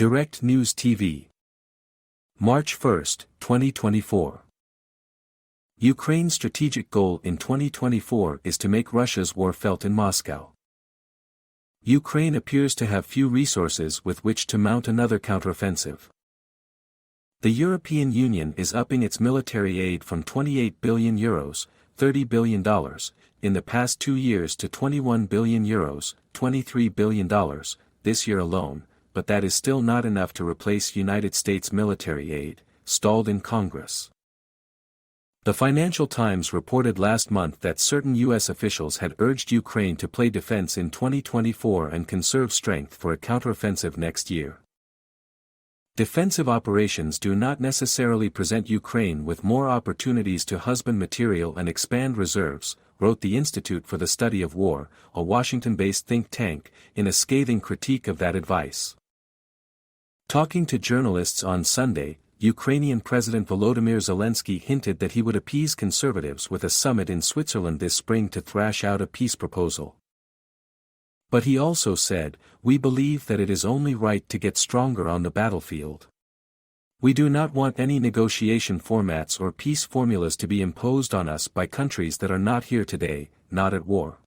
Direct News TV. March 1, 2024. Ukraine's strategic goal in 2024 is to make Russia's war felt in Moscow. Ukraine appears to have few resources with which to mount another counteroffensive. The European Union is upping its military aid from €28 billion, $30 billion, in the past 2 years to €21 billion, $23 billion, this year alone, but that is still not enough to replace United States military aid, stalled in Congress. The Financial Times reported last month that certain U.S. officials had urged Ukraine to play defense in 2024 and conserve strength for a counteroffensive next year. Defensive operations do not necessarily present Ukraine with more opportunities to husband material and expand reserves, wrote the Institute for the Study of War, a Washington-based think tank, in a scathing critique of that advice. Talking to journalists on Sunday, Ukrainian President Volodymyr Zelensky hinted that he would appease conservatives with a summit in Switzerland this spring to thrash out a peace proposal. But he also said, "We believe that it is only right to get stronger on the battlefield. We do not want any negotiation formats or peace formulas to be imposed on us by countries that are not here today, not at war."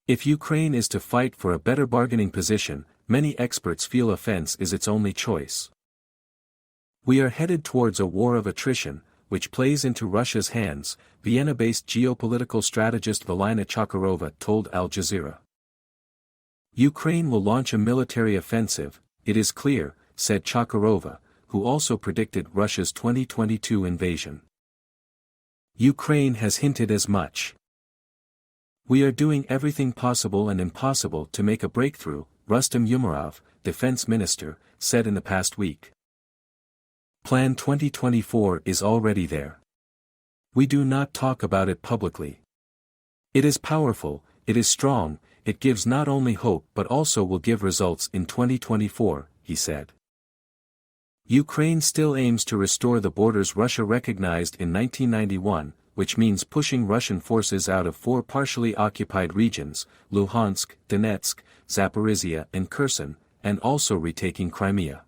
If Ukraine is to fight for a better bargaining position, many experts feel offense is its only choice. "We are headed towards a war of attrition, which plays into Russia's hands," Vienna-based geopolitical strategist Valina Chakharova told Al Jazeera. "Ukraine will launch a military offensive, it is clear," said Chakharova, who also predicted Russia's 2022 invasion. Ukraine has hinted as much. "We are doing everything possible and impossible to make a breakthrough," Rustem Umerov, defense minister, said in the past week. Plan 2024 is already there. We do not talk about it publicly. It is powerful, it is strong, it gives not only hope but also will give results in 2024, he said. Ukraine still aims to restore the borders Russia recognized in 1991, which means pushing Russian forces out of 4 partially occupied regions, Luhansk, Donetsk, Zaporizhia and Kherson, and also retaking Crimea.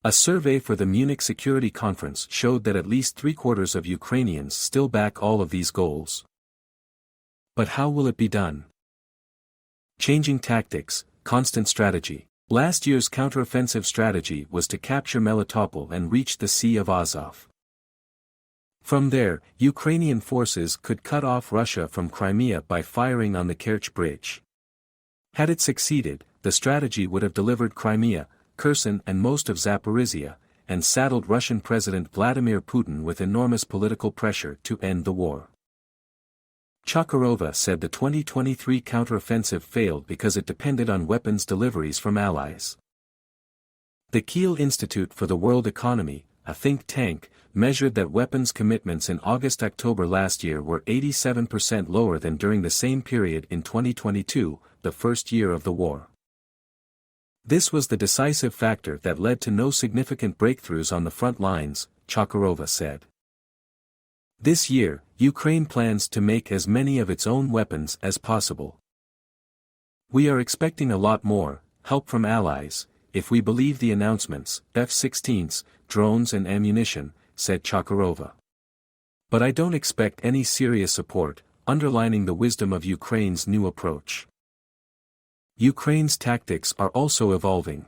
A survey for the Munich Security Conference showed that at least 3/4 of Ukrainians still back all of these goals. But how will it be done? Changing tactics, constant strategy. Last year's counteroffensive strategy was to capture Melitopol and reach the Sea of Azov. From there, Ukrainian forces could cut off Russia from Crimea by firing on the Kerch Bridge. Had it succeeded, the strategy would have delivered Crimea, Kherson and most of Zaporizhia, and saddled Russian President Vladimir Putin with enormous political pressure to end the war. Chakharova said the 2023 counteroffensive failed because it depended on weapons deliveries from allies. The Kiel Institute for the World Economy, a think tank, measured that weapons commitments in August-October last year were 87% lower than during the same period in 2022, the first year of the war. This was the decisive factor that led to no significant breakthroughs on the front lines, Chakharova said. This year, Ukraine plans to make as many of its own weapons as possible. "We are expecting a lot more, help from allies, if we believe the announcements, F-16s, drones and ammunition," said Chakharova. "But I don't expect any serious support," underlining the wisdom of Ukraine's new approach. Ukraine's tactics are also evolving.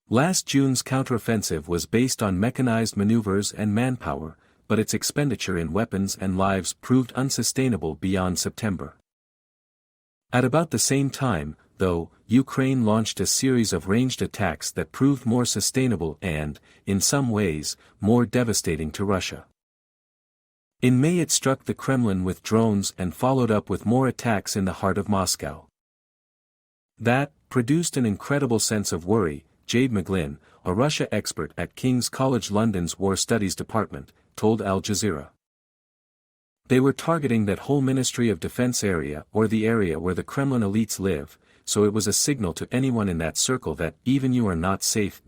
Last June's counteroffensive was based on mechanized maneuvers and manpower, but its expenditure in weapons and lives proved unsustainable beyond September. At about the same time, though, Ukraine launched a series of ranged attacks that proved more sustainable and, in some ways, more devastating to Russia. In May it struck the Kremlin with drones and followed up with more attacks in the heart of Moscow. That produced an incredible sense of worry, Jade McGlynn, a Russia expert at King's College London's War Studies Department, told Al Jazeera. "They were targeting that whole Ministry of Defense area or the area where the Kremlin elites live, so it was a signal to anyone in that circle that even you are not safe."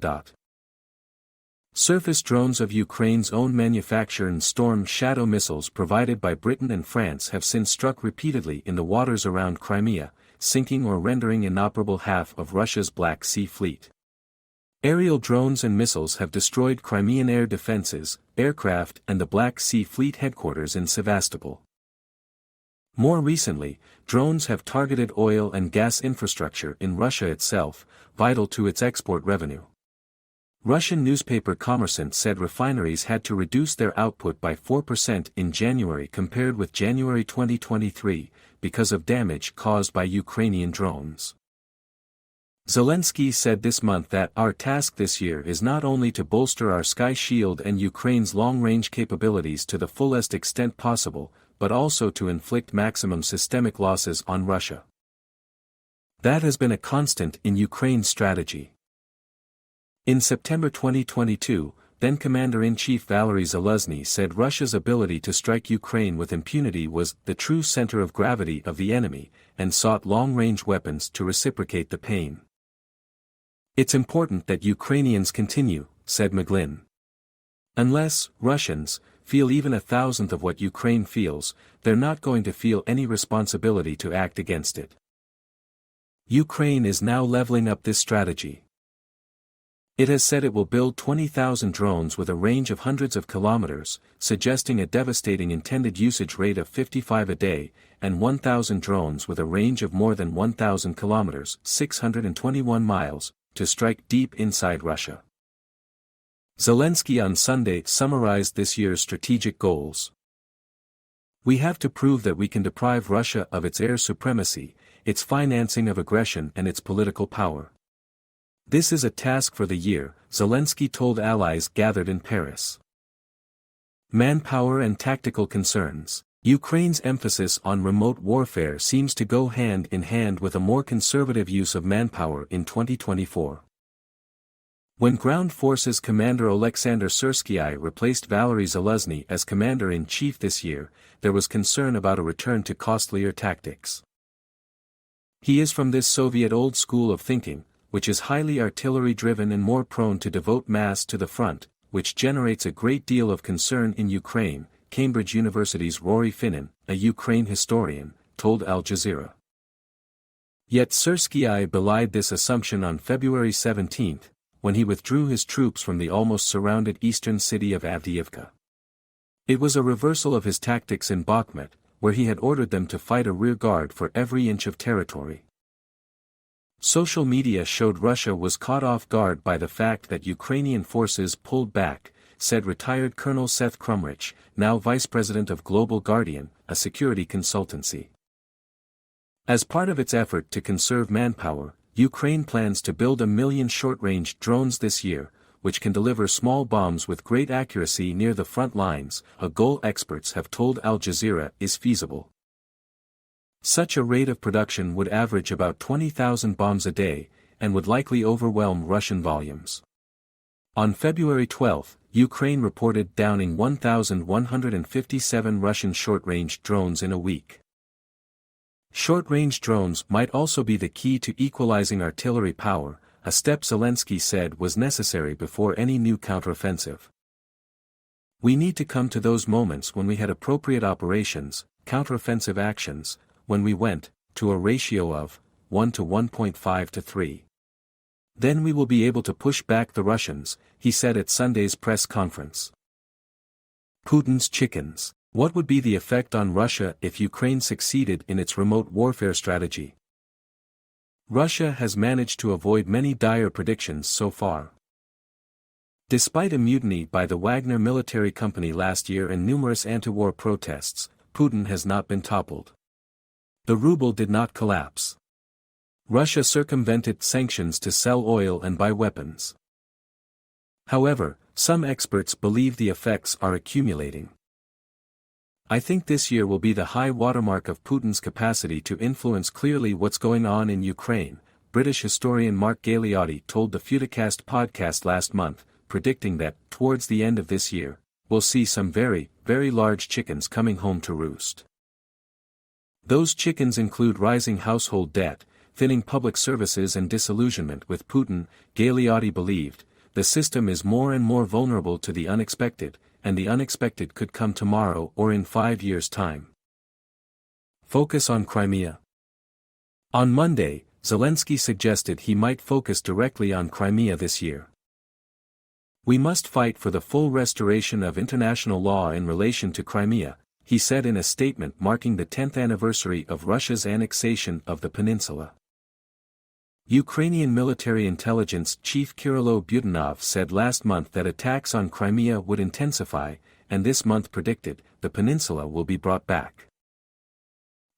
Surface drones of Ukraine's own manufacture and Storm Shadow missiles provided by Britain and France have since struck repeatedly in the waters around Crimea, sinking or rendering inoperable half of Russia's Black Sea Fleet. Aerial drones and missiles have destroyed Crimean air defenses, aircraft and the Black Sea Fleet headquarters in Sevastopol. More recently, drones have targeted oil and gas infrastructure in Russia itself, vital to its export revenue. Russian newspaper Kommersant said refineries had to reduce their output by 4% in January compared with January 2023, because of damage caused by Ukrainian drones. Zelensky said this month that our task this year is not only to bolster our Sky Shield and Ukraine's long-range capabilities to the fullest extent possible, but also to inflict maximum systemic losses on Russia. That has been a constant in Ukraine's strategy. In September 2022, then Commander-in-Chief Valery Zaluzhny said Russia's ability to strike Ukraine with impunity was the true center of gravity of the enemy, and sought long-range weapons to reciprocate the pain. It's important that Ukrainians continue, said Meglin. Unless Russians feel even 1,000th of what Ukraine feels, they're not going to feel any responsibility to act against it. Ukraine is now leveling up this strategy. It has said it will build 20,000 drones with a range of hundreds of kilometers, suggesting a devastating intended usage rate of 55 a day, and 1,000 drones with a range of more than 1,000 kilometers, 621 miles, to strike deep inside Russia. Zelensky on Sunday summarized this year's strategic goals. We have to prove that we can deprive Russia of its air supremacy, its financing of aggression and its political power. This is a task for the year, Zelensky told allies gathered in Paris. Manpower and tactical concerns. Ukraine's emphasis on remote warfare seems to go hand in hand with a more conservative use of manpower in 2024. When Ground Forces Commander Oleksandr Syrskyi replaced Valery Zaluzhny as Commander-in-Chief this year, there was concern about a return to costlier tactics. He is from this Soviet old school of thinking, which is highly artillery-driven and more prone to devote mass to the front, which generates a great deal of concern in Ukraine, Cambridge University's Rory Finnan, a Ukraine historian, told Al Jazeera. Yet Syrskyi belied this assumption on February 17, when he withdrew his troops from the almost surrounded eastern city of Avdiivka. It was a reversal of his tactics in Bakhmut, where he had ordered them to fight a rear guard for every inch of territory. Social media showed Russia was caught off guard by the fact that Ukrainian forces pulled back, said retired Colonel Seth Crumrich, now vice president of Global Guardian, a security consultancy. As part of its effort to conserve manpower, Ukraine plans to build 1 million short-range drones this year, which can deliver small bombs with great accuracy near the front lines, a goal experts have told Al Jazeera is feasible. Such a rate of production would average about 20,000 bombs a day, and would likely overwhelm Russian volumes. On February 12, Ukraine reported downing 1,157 Russian short-range drones in a week. Short-range drones might also be the key to equalizing artillery power, a step Zelensky said was necessary before any new counteroffensive. We need to come to those moments when we had appropriate operations, counteroffensive actions, when we went to a ratio of 1 to 1.5 to 3. Then we will be able to push back the Russians, he said at Sunday's press conference. Putin's chickens. What would be the effect on Russia if Ukraine succeeded in its remote warfare strategy? Russia has managed to avoid many dire predictions so far. Despite a mutiny by the Wagner military company last year and numerous anti-war protests, Putin has not been toppled. The ruble did not collapse. Russia circumvented sanctions to sell oil and buy weapons. However, some experts believe the effects are accumulating. I think this year will be the high watermark of Putin's capacity to influence clearly what's going on in Ukraine, British historian Mark Galeotti told the Futurecast podcast last month, predicting that, towards the end of this year, we'll see some very, very large chickens coming home to roost. Those chickens include rising household debt, thinning public services and disillusionment with Putin. Galeotti believed, the system is more and more vulnerable to the unexpected, and the unexpected could come tomorrow or in 5 years' time. Focus on Crimea. On Monday, Zelensky suggested he might focus directly on Crimea this year. "We must fight for the full restoration of international law in relation to Crimea," he said in a statement marking the 10th anniversary of Russia's annexation of the peninsula. Ukrainian military intelligence chief Kyrylo Budanov said last month that attacks on Crimea would intensify, and this month predicted, the peninsula will be brought back.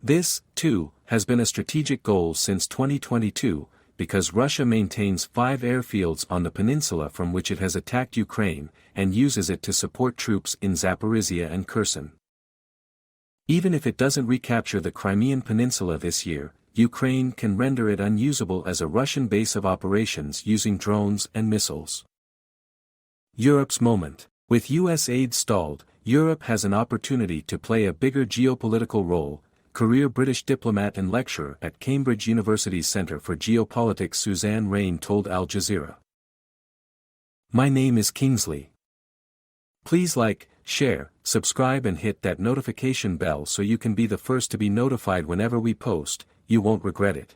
This, too, has been a strategic goal since 2022, because Russia maintains 5 airfields on the peninsula from which it has attacked Ukraine, and uses it to support troops in Zaporizhia and Kherson. Even if it doesn't recapture the Crimean Peninsula this year, Ukraine can render it unusable as a Russian base of operations using drones and missiles. Europe's moment. With US aid stalled, Europe has an opportunity to play a bigger geopolitical role, career British diplomat and lecturer at Cambridge University's Centre for Geopolitics Suzanne Rain told Al Jazeera. "My name is Kingsley. Please like, share, subscribe and hit that notification bell so you can be the first to be notified whenever we post. You won't regret it."